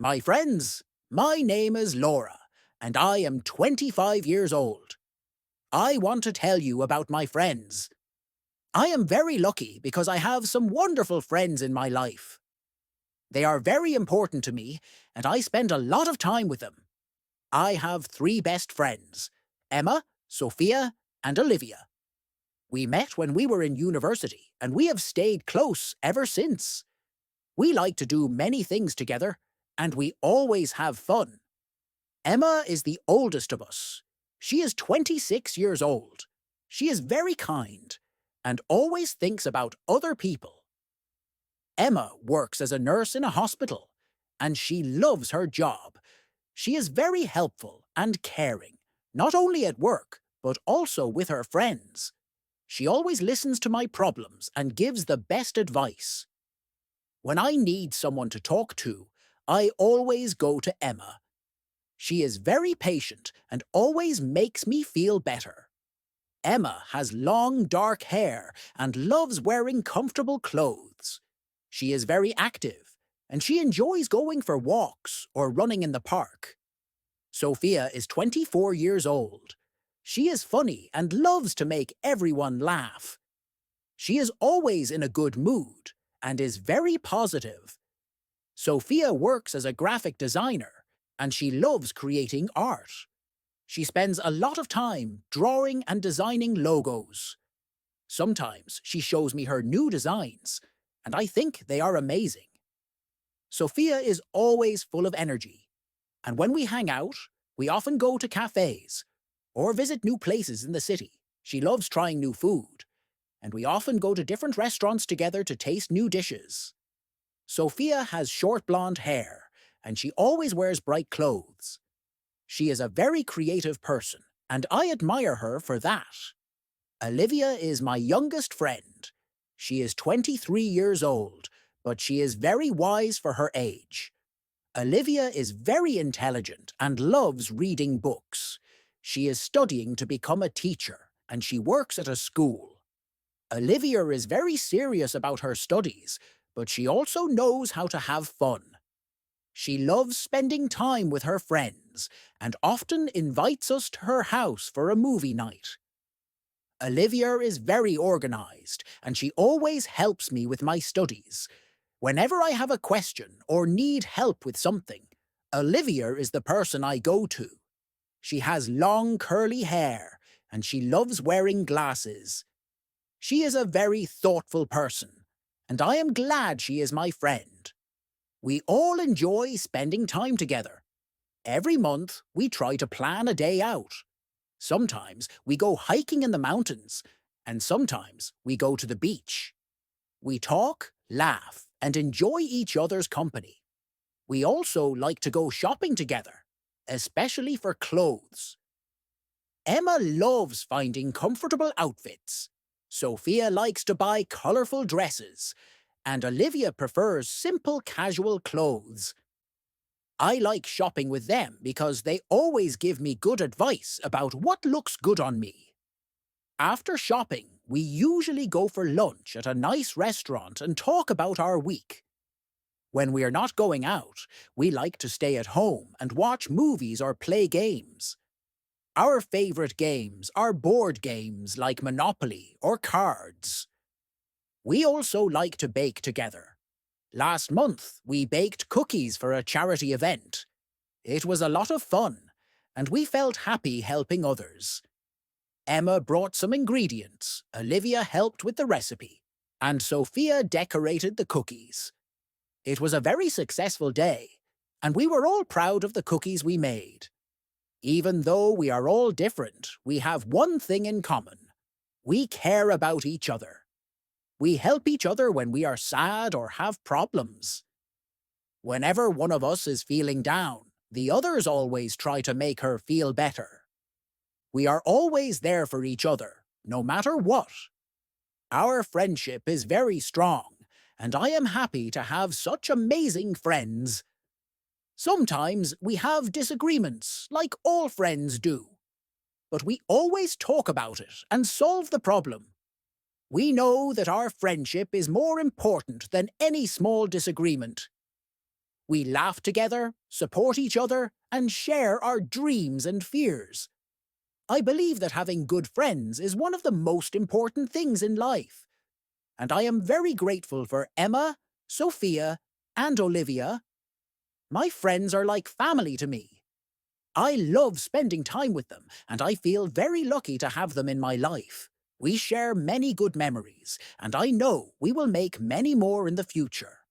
My friends, my name is Laura, and I am 25 years old. I want to tell you about my friends. I am very lucky because I have some wonderful friends in my life. They are very important to me, and I spend a lot of time with them. I have three best friends, Emma, Sophia, and Olivia. We met when we were in university, and we have stayed close ever since. We like to do many things together, and we always have fun. Emma is the oldest of us. She is 26 years old. She is very kind and always thinks about other people. Emma works as a nurse in a hospital, and she loves her job. She is very helpful and caring, not only at work, but also with her friends. She always listens to my problems and gives the best advice. When I need someone to talk to, I always go to Emma. She is very patient and always makes me feel better. Emma has long dark hair and loves wearing comfortable clothes. She is very active, and she enjoys going for walks or running in the park. Sophia is 24 years old. She is funny and loves to make everyone laugh. She is always in a good mood and is very positive. Sophia works as a graphic designer, and she loves creating art. She spends a lot of time drawing and designing logos. Sometimes she shows me her new designs, and I think they are amazing. Sophia is always full of energy, and when we hang out, we often go to cafes or visit new places in the city. She loves trying new food, and we often go to different restaurants together to taste new dishes. Sophia has short blonde hair, and she always wears bright clothes. She is a very creative person, and I admire her for that. Olivia is my youngest friend. She is 23 years old, but she is very wise for her age. Olivia is very intelligent and loves reading books. She is studying to become a teacher, and she works at a school. Olivia is very serious about her studies, but she also knows how to have fun. She loves spending time with her friends and often invites us to her house for a movie night. Olivia is very organized, and she always helps me with my studies. Whenever I have a question or need help with something, Olivia is the person I go to. She has long curly hair, and she loves wearing glasses. She is a very thoughtful person, and I am glad she is my friend. We all enjoy spending time together. Every month, we try to plan a day out. Sometimes we go hiking in the mountains, and sometimes we go to the beach. We talk, laugh, and enjoy each other's company. We also like to go shopping together, especially for clothes. Emma loves finding comfortable outfits. Sophia likes to buy colourful dresses, and Olivia prefers simple casual clothes. I like shopping with them because they always give me good advice about what looks good on me. After shopping, we usually go for lunch at a nice restaurant and talk about our week. When we are not going out, we like to stay at home and watch movies or play games. Our favourite games are board games like Monopoly or cards. We also like to bake together. Last month, we baked cookies for a charity event. It was a lot of fun, and we felt happy helping others. Emma brought some ingredients, Olivia helped with the recipe, and Sophia decorated the cookies. It was a very successful day, and we were all proud of the cookies we made. Even though we are all different, we have one thing in common. We care about each other. We help each other when we are sad or have problems. Whenever one of us is feeling down, the others always try to make her feel better. We are always there for each other, no matter what. Our friendship is very strong, and I am happy to have such amazing friends. Sometimes we have disagreements, like all friends do. But we always talk about it and solve the problem. We know that our friendship is more important than any small disagreement. We laugh together, support each other, and share our dreams and fears. I believe that having good friends is one of the most important things in life, and I am very grateful for Emma, Sophia, and Olivia. My friends are like family to me. I love spending time with them, and I feel very lucky to have them in my life. We share many good memories, and I know we will make many more in the future.